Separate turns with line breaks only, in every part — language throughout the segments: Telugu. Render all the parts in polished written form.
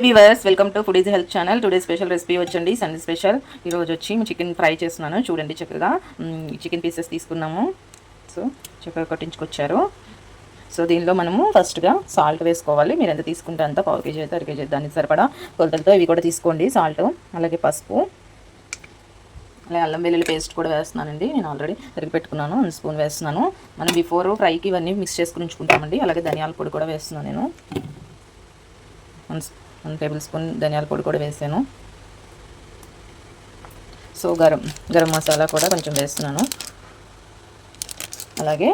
Viewers welcome to food is health channel. Today special recipe వచ్చండి సండే స్పెషల్. ఈరోజు వచ్చి చికెన్ ఫ్రై చేస్తున్నాను. చూడండి చక్కగా చికెన్ పీసెస్ తీసుకున్నాము. సో చక్కగా కట్టించుకొచ్చారు. సో దీనిలో మనము ఫస్ట్గా సాల్ట్ వేసుకోవాలి. మీరు ఎంత తీసుకుంటే అంత, పావు కేజీ అయితే 1 కేజీ దానికి సరిపడా కొలతలతో ఇవి కూడా తీసుకోండి. సాల్ట్, అలాగే పసుపు, అలాగే అల్లం వెల్లుల్లి పేస్ట్ కూడా వేస్తున్నానండి. నేను ఆల్రెడీ తరిగి పెట్టుకున్నాను. 1 స్పూన్ వేస్తున్నాను. మనం బిఫోర్ ఫ్రైకి ఇవన్నీ మిక్స్ చేసుకుని ఉంచుకుంటామండి. అలాగే ధనియాల పొడి కూడా వేస్తున్నాను నేను. 1 టేబుల్ స్పూన్ ధనియాల పొడి కూడా వేసాను. సో గరం మసాలా కూడా కొంచెం వేస్తున్నాను. అలాగే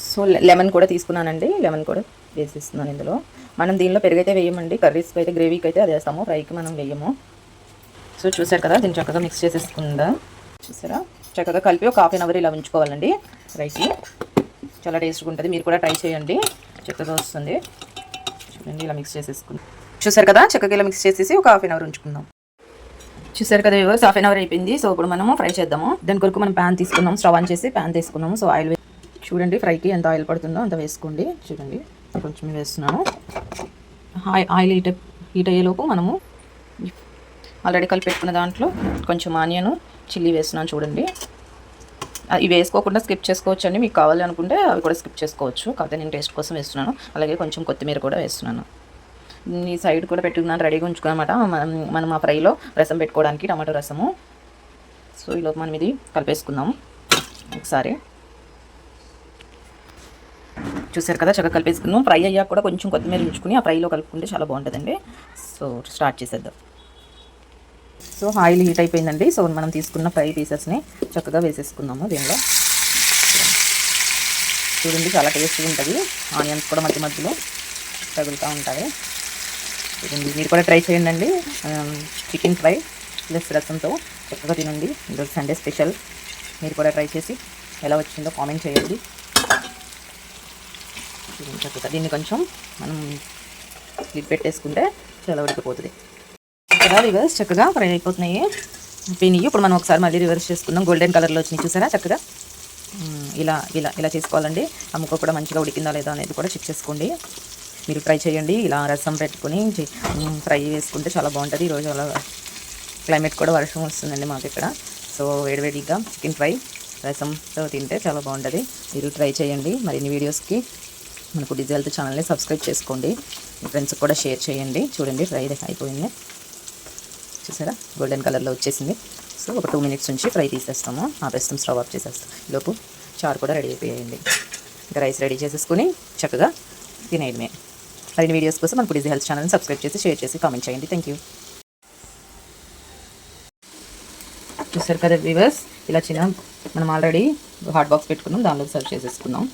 సో లెమన్ కూడా తీసుకున్నానండి. లెమన్ కూడా వేసేస్తున్నాను ఇందులో. మనం దీనిలో పెరుగైతే వేయమండి. కర్రీస్కి అయితే, గ్రేవీకి అయితే అది వేస్తాము, ఫ్రైకి మనం వేయము. సో చూసారు కదా, దీన్ని చక్కగా మిక్స్ చేసేసుకుందా. చూసారా, చక్కగా కలిపి ఒక ½ అవర్ ఇలా ఉంచుకోవాలండి ఫ్రైకి. చాలా టేస్ట్గా ఉంటుంది. మీరు కూడా ట్రై చేయండి, చక్కగా వస్తుంది. చూడండి, ఇలా మిక్స్ చేసేసుకుందాం. చూసారు కదా, చక్కగా ఇలా మిక్స్ చేసేసి ఒక ½ అవర్ ఉంచుకుందాం. చూసారు కదా వ్యూవర్స్, ½ అవర్ అయిపోయింది. సో ఇప్పుడు మనము ఫ్రై చేద్దాము. దాని కొరకు మనం ప్యాన్ తీసుకున్నాం, స్టవ్ ఆన్ చేసి ప్యాన్ తీసుకున్నాము. సో ఆయిల్ చూడండి, ఫ్రైకి ఎంత ఆయిల్ పడుతుందో అంత వేసుకోండి. చూడండి, కొంచెం వేస్తున్నాను. ఆయిల్ హీట్ అయ్యేలోపు మనము ఆల్రెడీ కలిపి పెట్టుకున్న దాంట్లో కొంచెం ఆనియన్, చిల్లీ వేస్తున్నాను. చూడండి, ఇవి వేసుకోకుండా స్కిప్ చేసుకోవచ్చు అండి. మీకు కావాలి అనుకుంటే అవి కూడా స్కిప్ చేసుకోవచ్చు. కాకపోతే నేను టేస్ట్ కోసం వేస్తున్నాను. అలాగే కొంచెం కొత్తిమీర కూడా వేస్తున్నాను. ఈ సైడ్ కూడా పెట్టుకున్నాను, రెడీగా ఉంచుకోనమాట. మనం ఆ ఫ్రైలో రసం పెట్టుకోవడానికి, టమాటో రసము. సో ఈలోపు మనం ఇది కలిపేసుకుందాము ఒకసారి. చూసారు కదా, చక్కగా కలిపేసుకుందాం. ఫ్రై అయ్యాక కూడా కొంచెం కొత్తిమీర ఉంచుకుని ఆ ఫ్రైలో కలుపుకుంటే చాలా బాగుంటుందండి. సో స్టార్ట్ చేసేద్దాం. సో ఆయిల్ హీట్ అయిపోయిందండి. సో మనం తీసుకున్న ఫ్రై పీసెస్ని చక్కగా వేసేసుకుందాము దీనిలో. చూడండి, చాలా టేస్ట్గా ఉంటుంది. ఆనియన్స్ కూడా మధ్య మధ్యలో తగులుతూ ఉంటాయి. చూడండి, మీరు కూడా ట్రై చేయండి. చికెన్ ఫ్రై ప్లస్ రసంతో చక్కగా తినండి. ఈరోజు సండే స్పెషల్. మీరు కూడా ట్రై చేసి ఎలా వచ్చిందో కామెంట్ చేయండి. చక్కగా దీన్ని కొంచెం మనం లిడ్ పెట్టేసుకుంటే చాలా ఉడికిపోతుంది. కదా రివర్స్ చక్కగా ఫ్రై అయిపోతున్నాయి. ఇప్పుడు మనం ఒకసారి మళ్ళీ రివర్స్ చేసుకుందాం. గోల్డెన్ కలర్లో వచ్చినాయి చూసారా చక్కగా. ఇలా ఇలా ఇలా చేసుకోవాలండి. ఆ ముక్క కూడా మంచిగా ఉడికిందా లేదా అనేది కూడా చెక్ చేసుకోండి. మీరు ట్రై చేయండి. ఇలా రసం పెట్టుకుని ఫ్రై వేసుకుంటే చాలా బాగుంటుంది. ఈరోజు అలా క్లైమేట్ కూడా వర్షం వస్తుందండి మాకు ఇక్కడ. సో వేడివేడిగా చికెన్ ఫ్రై రసంతో తింటే చాలా బాగుంటుంది. మీరు ట్రై చేయండి. మరిన్ని వీడియోస్కి మన ఫుడ్ ఈజ్ హెల్త్ ఛానల్ని సబ్స్క్రైబ్ చేసుకోండి. మీ ఫ్రెండ్స్కి కూడా షేర్ చేయండి. చూడండి, ఫ్రై అయిపోయింది. చూసారా, గోల్డెన్ కలర్లో వచ్చేసింది. సో ఒక 2 మినిట్స్ నుంచి ఫ్రై తీసేస్తాము. ఆపేస్తాం, స్టవ్ ఆఫ్ చేసేస్తాం. లోపు చారు కూడా రెడీ అయిపోయింది. ఇంకా రైస్ రెడీ చేసేసుకుని చక్కగా తినేయడమే. మరిన్ని వీడియోస్ కోసం మన ఫుడ్ ఈజ్ హెల్త్ ఛానల్ని సబ్స్క్రైబ్ చేసి, షేర్ చేసి, కామెంట్ చేయండి. Thank you. చూసారు కదా వ్యూవర్స్, ఇలా మనం ఆల్రెడీ హాట్ బాక్స్ పెట్టుకున్నాం, దానిలో సర్వ్ చేసేసుకుందాం.